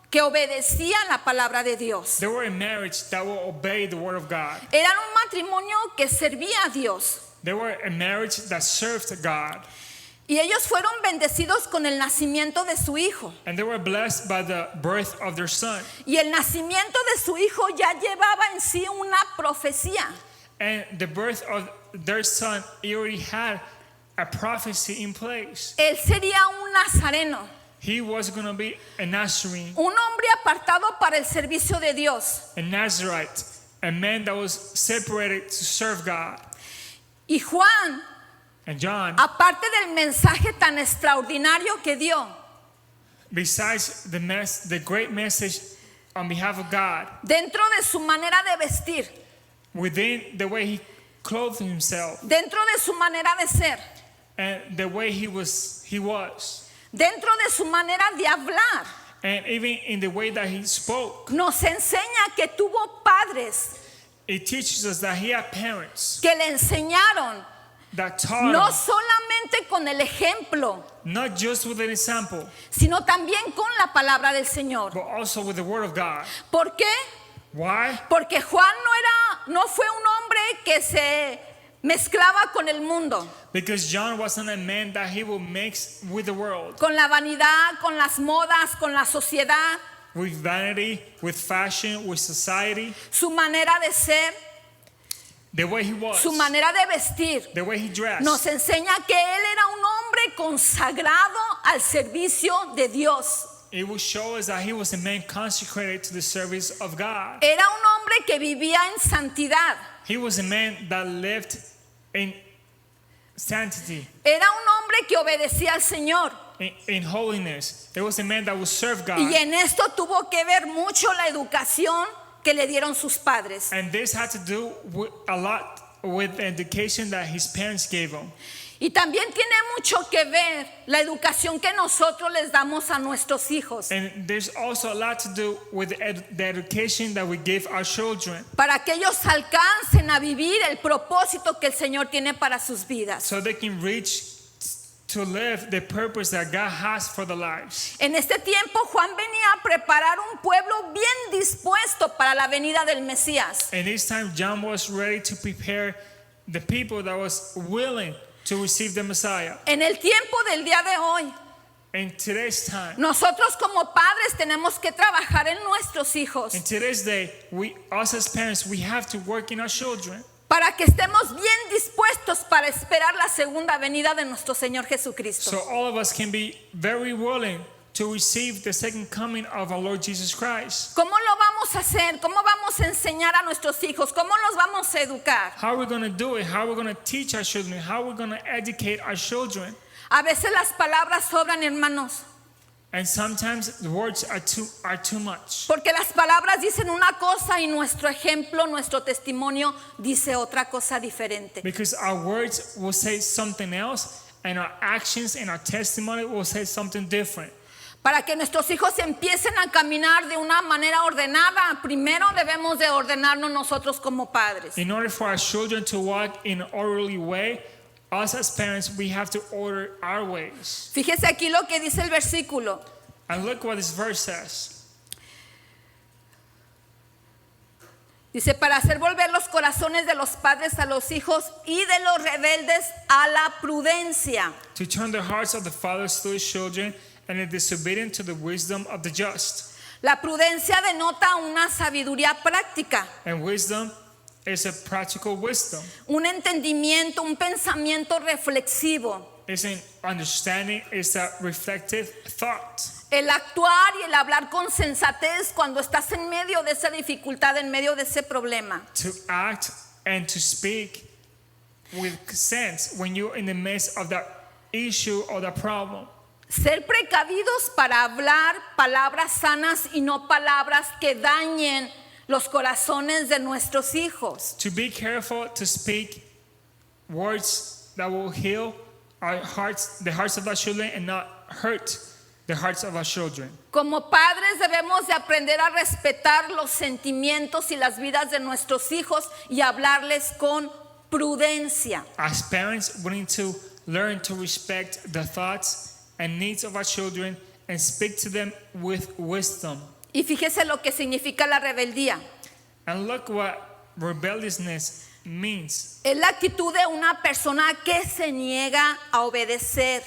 que obedecía la palabra de Dios. They were a marriage that will obey the word of God. Eran un matrimonio que servía a Dios. They were a marriage that served God. Y ellos fueron bendecidos con el nacimiento de su hijo. And they were blessed by the birth of their son. Y el nacimiento de su hijo ya llevaba en sí una profecía. And the birth of their son, he already had a prophecy in place. Él sería un nazareno. he was going to be a Nazarene, un hombre apartado para el servicio de Dios. a Nazarite, a man that was separated to serve God. Y Juan, And John, aparte del mensaje tan extraordinario que dio, besides the great message on behalf of God, dentro de su manera de vestir, within the way he clothed himself dentro de su manera de ser, and the way he was, dentro de su manera de hablar, and even in the way that he spoke, nos enseña que tuvo padres it teaches us that he had parents que le enseñaron that taught no him, solamente con el ejemplo, not just with an example, sino también con la palabra del Señor. but also with the word of God. ¿Por qué? Why? Porque Juan no fue un hombre que se mezclaba con el mundo, Because John wasn't a man that he would mix with the world, con la vanidad, con las modas, con la sociedad. with vanity, with fashion, with society, Su manera de ser, the way he was, su manera de vestir, the way he dressed. nos enseña que él era un hombre consagrado al servicio de Dios. It will show us that he was a man consecrated to the service of God. Era un hombre que vivía en santidad. He was a man that lived in sanctity, Era un hombre que obedecía al Señor. in holiness. It was a man that would serve God. Y en esto tuvo que ver mucho la educación que le dieron sus padres. And this had to do with, a lot with the education that his parents gave him. Y también tiene mucho que ver la educación que nosotros les damos a nuestros hijos, And there's also a lot to do with the education that we give our children, para que ellos alcancen a vivir el propósito que el Señor tiene para sus vidas. so they can reach to live the purpose that God has for their lives. En este tiempo Juan venía a preparar un pueblo bien dispuesto para la venida del Mesías. And this time John was ready to prepare the people that was willing to receive the Messiah. En el tiempo del día de hoy, In today's time, nosotros como padres tenemos que trabajar en nuestros hijos in today's day, us as parents, we have to work in our children para que estemos bien dispuestos para esperar la segunda venida de nuestro Señor Jesucristo. so all of us can be very willing to receive the second coming of our Lord Jesus Christ. ¿Cómo lo vamos a hacer? ¿Cómo vamos a enseñar a nuestros hijos? ¿Cómo los vamos a educar? How are we going to do it? How are we going to teach our children? How are we going to educate our children? A veces las palabras sobran, hermanos, And sometimes the words are too much. porque las palabras dicen una cosa y nuestro ejemplo, nuestro testimonio dice otra cosa diferente. Because our words will say something else, and our actions and our testimony will say something different. Para que nuestros hijos empiecen a caminar de una manera ordenada, primero debemos de ordenarnos nosotros como padres. In order for our children to walk in an orderly way, us as parents, we have to order our ways. Fíjese aquí lo que dice el versículo. And look what this verse says. Dice, para hacer volver los corazones de los padres a los hijos y de los rebeldes a la prudencia. To turn the hearts of the fathers to his children and the disobedient to the wisdom of the just. La prudencia denota una sabiduría práctica, And wisdom is a practical wisdom. un entendimiento, un pensamiento reflexivo. It's an understanding, it's a reflective thought. El actuar y el hablar con sensatez cuando estás en medio de esa dificultad, en medio de ese problema. To act and to speak with sense when you're in the midst of that issue or the problem. Ser precavidos para hablar palabras sanas y no palabras que dañen los corazones de nuestros hijos. To be careful to speak words that will heal our hearts, the hearts of our children, and not hurt the hearts of our children. Como padres debemos de aprender a respetar los sentimientos y las vidas de nuestros hijos y hablarles con prudencia. As parents, we need to learn to respect the thoughts and needs of our children and speak to them with wisdom. Y fíjese lo que significa la rebeldía. And look what rebelliousness means. Es la actitud de una persona que se niega a obedecer.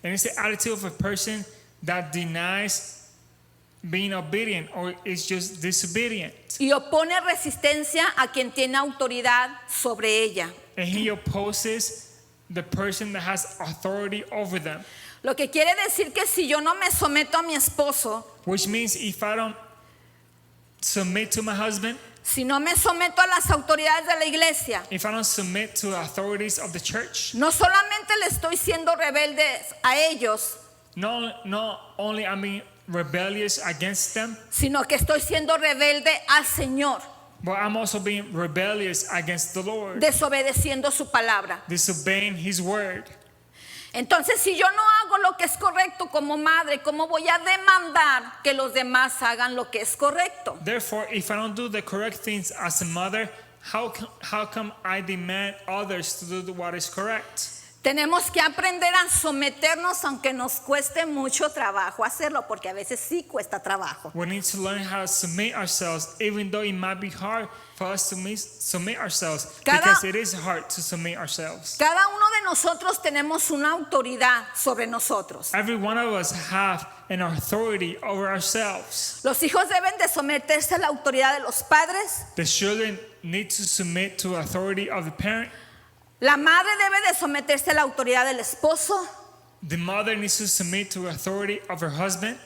And it's the attitude of a person that denies being obedient or is just disobedient. Y opone resistencia a quien tiene autoridad sobre ella. And he opposes the person that has authority over them. Lo que quiere decir que si yo no me someto a mi esposo, which means if I don't submit to my husband, si no me someto a las autoridades de la iglesia, if I don't submit to authorities of the church, no solamente le estoy siendo rebelde a ellos, not only am I rebellious against them, sino que estoy siendo rebelde al Señor, but I'm also being rebellious against the Lord, desobedeciendo su palabra. disobeying His word. Entonces, si yo no hago lo que es correcto como madre, ¿cómo voy a demandar que los demás hagan lo que es correcto? Therefore, if I don't do the correct things as a mother, how come I demand others to do what is correct? Tenemos que aprender a someternos aunque nos cueste mucho trabajo hacerlo, porque a veces sí cuesta trabajo. We need to learn how to submit ourselves, even though it might be hard for us to submit ourselves, because it is hard to submit ourselves. Cada uno de nosotros tenemos una autoridad sobre nosotros. Every one of us have an authority over ourselves. Los hijos deben de someterse a la autoridad de los padres. The children need to submit to authority of the parent. La madre debe de someterse a la autoridad del esposo. The mother needs to submit to authority of her husband.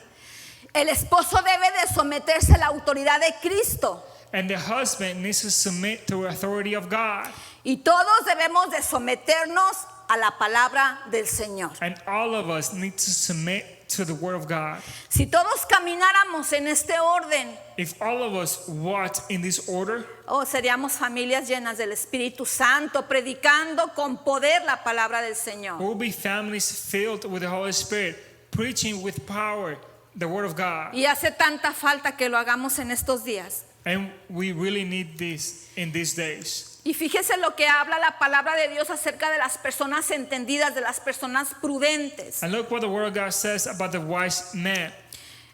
El esposo debe de someterse a la autoridad de Cristo. And the husband needs to submit to authority of God. Y todos debemos de someternos a la palabra del Señor. And all of us need to submit to the word of God. Si todos camináramos en este orden, If all of us walked in this order, seríamos familias llenas del Espíritu Santo, predicando con poder la palabra del Señor. we will be families filled with the Holy Spirit, preaching with power the word of God. Y hace tanta falta que lo hagamos en estos días. And we really need this in these days. Y fíjese lo que habla la palabra de Dios acerca de las personas entendidas, de las personas prudentes. And look what the word of God says about the wise man.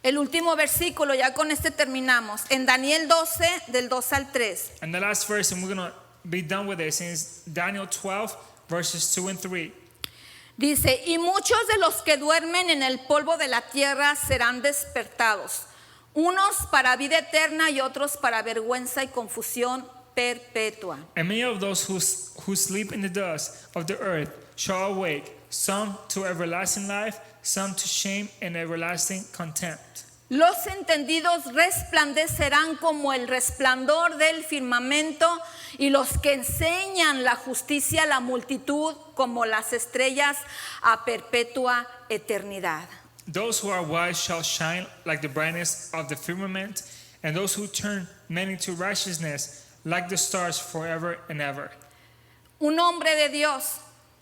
El último versículo, ya con este terminamos, en Daniel 12, del 2 al 3. And the last verse, and we're going to be done with this, is Daniel 12, verses 2 and 3. Dice, y muchos de los que duermen en el polvo de la tierra serán despertados, unos para vida eterna y otros para vergüenza y confusión perpetua. And many of those who sleep in the dust of the earth shall awake, some to everlasting life, some to shame and everlasting contempt. Los entendidos resplandecerán como el resplandor del firmamento, y los que enseñan la justicia a la multitud como las estrellas a perpetua eternidad. Those who are wise shall shine like the brightness of the firmament, and those who turn many to righteousness like the stars forever and ever. Un hombre de Dios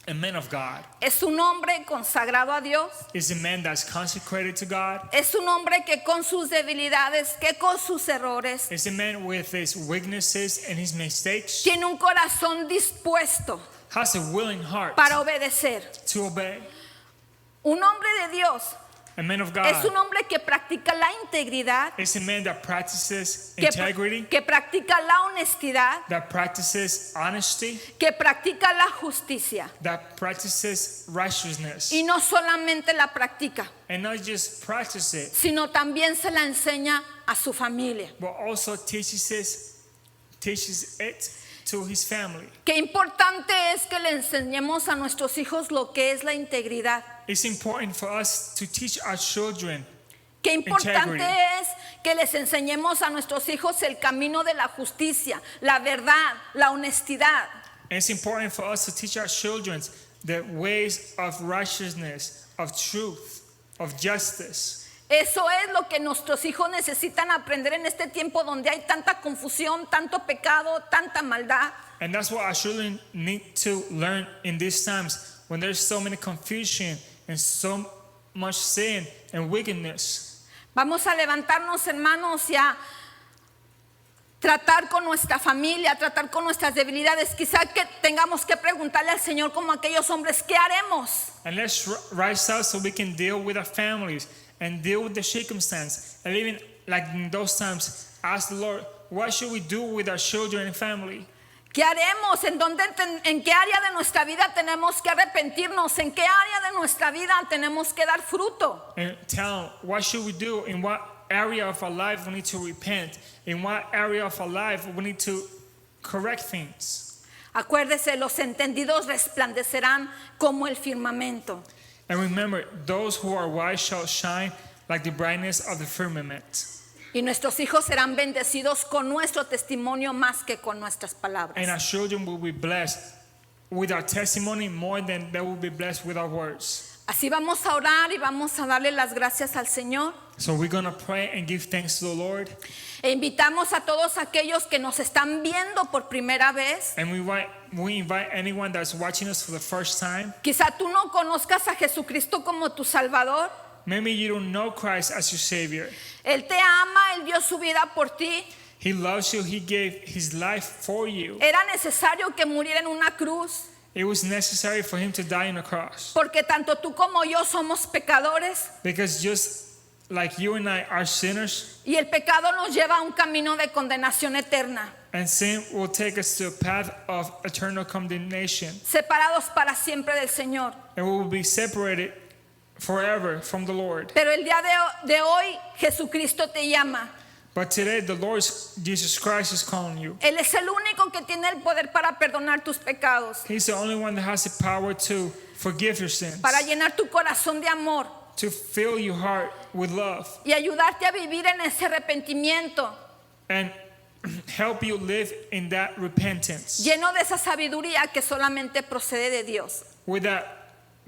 A man of God es un hombre consagrado a Dios. is a man that's consecrated to God. Es un hombre que con sus debilidades, que con sus errores, It's a man with his weaknesses and his mistakes, tiene un corazón dispuesto has a willing heart para obedecer. to obey. Un hombre de Dios A man of es un God hombre que practica la integridad, is a man that practices que integrity, practica la honestidad, that practices honesty, que practica la justicia. that practices righteousness, Y no solamente la practica, and not just practice it, sino también se la enseña a su familia. but also teaches it to his family. Qué importante es que le enseñemos a nuestros hijos lo que es la integridad. It's important for us to teach our children. Qué importante Integrity. es que les enseñemos a nuestros hijos el camino de la justicia, la verdad, la honestidad. And it's important for us to teach our children the ways of righteousness, of truth, of justice. Eso es lo que nuestros hijos necesitan aprender en este tiempo donde hay tanta confusión, tanto pecado, tanta maldad. And that's what our children need to learn in these times when there's so many confusion and so much sin and wickedness. Vamos a levantarnos, hermanos, y a tratar con nuestra familia, tratar con nuestras debilidades. Quizá que tengamos que preguntarle al Señor como aquellos hombres, ¿qué haremos? And let's rise up so we can deal with our families and deal with the circumstance. And even like in those times, ask the Lord, what should we do with our children and family? ¿Qué haremos? ¿En qué área de nuestra vida tenemos que arrepentirnos? ¿En qué área de nuestra vida tenemos que dar fruto? And tell them, what should we do? In what area of our life we need to repent? In what area of our life we need to correct things? Acuérdese, los entendidos resplandecerán como el firmamento. And remember, those who are wise shall shine like the brightness of the firmament. Y nuestros hijos serán bendecidos con nuestro testimonio más que con nuestras And palabras. our children will be blessed with our testimony more than they will be blessed with our words. Así vamos a orar y vamos a darle las gracias al Señor. So we're going to pray and give thanks to the Lord. E invitamos a todos aquellos que nos están viendo por primera vez. And we invite anyone that's watching us for the first time. Quizá tú no conozcas a Jesucristo como tu Salvador. Maybe you don't know Christ as your Savior. Él te ama, Él dio su vida por ti. He loves you. He gave his life for you. Era necesario que muriera en una cruz, It was necessary for him to die on a cross. porque tanto tú como yo somos pecadores Because just like you and I are sinners, y el pecado nos lleva a un camino de condenación eterna, and sin will take us to a path of eternal condemnation. separados para siempre del Señor. And we will be separated forever from the Lord. Pero el día de hoy Jesucristo te llama. But today, the Lord Jesus Christ is calling you. Él es el único que tiene el poder para perdonar tus pecados, He's the only one that has the power to forgive your sins, para llenar tu corazón de amor to fill your heart with love, y ayudarte a vivir en ese arrepentimiento, and help you live in that repentance, lleno de esa sabiduría que solamente procede de Dios. with that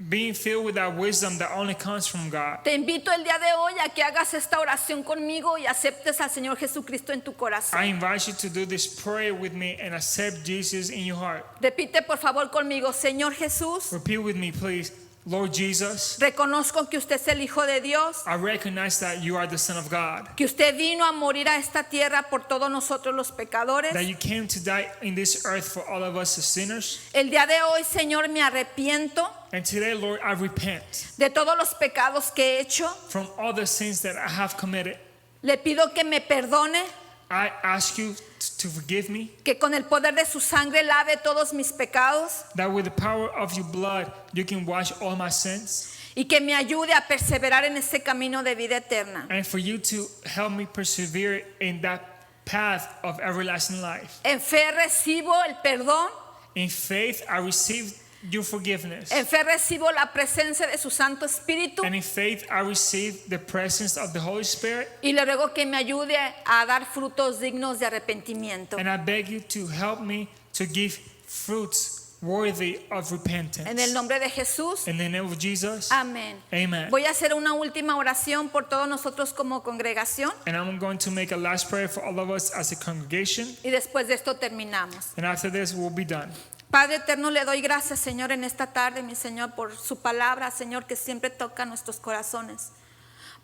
being filled with that wisdom that only comes from God. Te invito el día de hoy a que hagas esta oración conmigo y aceptes al Señor Jesucristo en tu I corazón. invite you to do this prayer with me and accept Jesus in your heart. Repite por favor conmigo: Señor Jesús, Repeat with me, please. Lord Jesus, reconozco que usted es el Hijo de Dios, I recognize that you are the Son of God, que usted vino a morir a esta tierra por todos nosotros los pecadores. that you came to die in this earth for all of us as sinners. El día de hoy, Señor, me arrepiento And today, Lord, I repent de todos los pecados que he hecho. from all the sins that I have committed. Le pido que me perdone, I ask you to forgive me, que con el poder de su sangre lave todos mis pecados that with the power of your blood, you can wash all my sins, y que me ayude a perseverar en este camino de vida eterna. and for you to help me persevere in that path of everlasting life. En fe recibo el perdón, In faith, I receive your forgiveness. en fe recibo la presencia de su Santo Espíritu And in faith, I receive the presence of the Holy Spirit. y le ruego que me ayude a dar frutos dignos de arrepentimiento. And I beg you to help me to give fruits worthy of repentance. En el nombre de Jesús, In the name of Jesus, amén. amen. Voy a hacer una última oración por todos nosotros como congregación And I'm going to make a last prayer for all of us as a congregation. y después de esto terminamos. And after this, we'll be done. Padre eterno, le doy gracias, Señor, en esta tarde, mi Señor, por su palabra, Señor, que siempre toca nuestros corazones.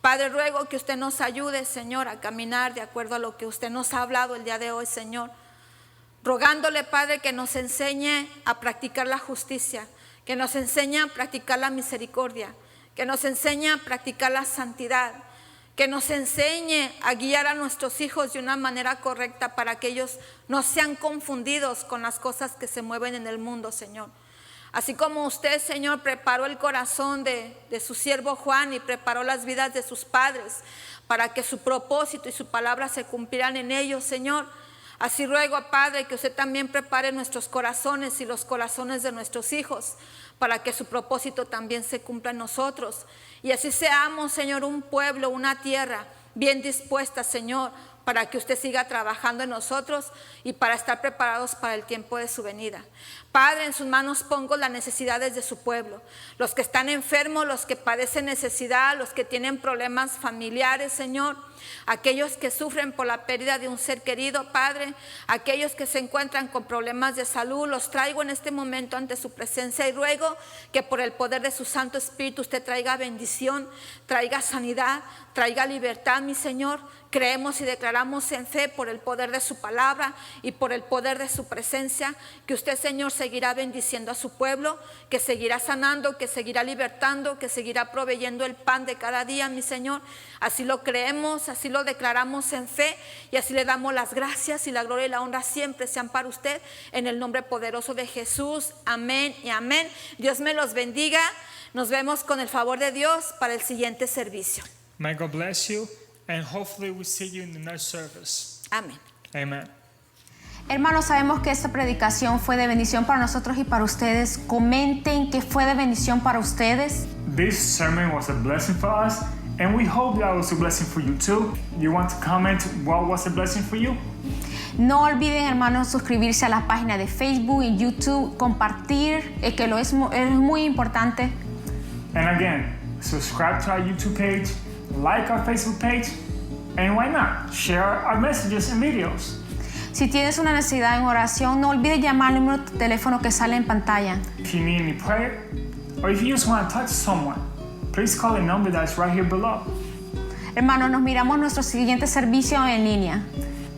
Padre, ruego que usted nos ayude, Señor, a caminar de acuerdo a lo que usted nos ha hablado el día de hoy, Señor. Rogándole, Padre, que nos enseñe a practicar la justicia, que nos enseñe a practicar la misericordia, que nos enseñe a practicar la santidad, que nos enseñe a guiar a nuestros hijos de una manera correcta para que ellos no sean confundidos con las cosas que se mueven en el mundo, Señor. Así como usted, Señor, preparó el corazón de su siervo Juan y preparó las vidas de sus padres para que su propósito y su palabra se cumplieran en ellos, Señor. Así ruego, Padre, que usted también prepare nuestros corazones y los corazones de nuestros hijos para que su propósito también se cumpla en nosotros. Y así seamos, Señor, un pueblo, una tierra bien dispuesta, Señor, para que usted siga trabajando en nosotros y para estar preparados para el tiempo de su venida. Padre, en sus manos pongo las necesidades de su pueblo, los que están enfermos, los que padecen necesidad, los que tienen problemas familiares, Señor, aquellos que sufren por la pérdida de un ser querido, Padre, aquellos que se encuentran con problemas de salud, los traigo en este momento ante su presencia y ruego que por el poder de su Santo Espíritu usted traiga bendición, traiga sanidad, traiga libertad, mi Señor. Creemos y declaramos en fe por el poder de su palabra y por el poder de su presencia que usted, Señor, seguirá bendiciendo a su pueblo, que seguirá sanando, que seguirá libertando, que seguirá proveyendo el pan de cada día, mi Señor. Así lo creemos, así lo declaramos en fe y así le damos las gracias y la gloria y la honra siempre sean para usted en el nombre poderoso de Jesús. Amén y amén. Dios me los bendiga. Nos vemos con el favor de Dios para el siguiente servicio. May God bless you, and hopefully we see you in the next service. Amén. Amen. Hermanos, sabemos que esta predicación fue de bendición para nosotros y para ustedes. Comenten que fue de bendición para ustedes. this sermon was a blessing for us, and we hope that was a blessing for you too. You want to comment what was a blessing for you? No olviden, hermanos, suscribirse a la página de Facebook y YouTube, compartir, que es muy importante. And again, subscribe to our YouTube page, like our Facebook page, and why not share our messages and videos. Si tienes una necesidad en oración, no olvides llamar al número de teléfono que sale en pantalla. If you need any prayer, or if you just want to touch someone, please call the number that's right here below. Hermanos, nos miramos en nuestro siguiente servicio en línea.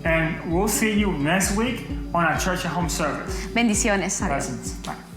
And we'll see you next week on our Church at Home service. Bendiciones. Adiós. Blessings. Bye.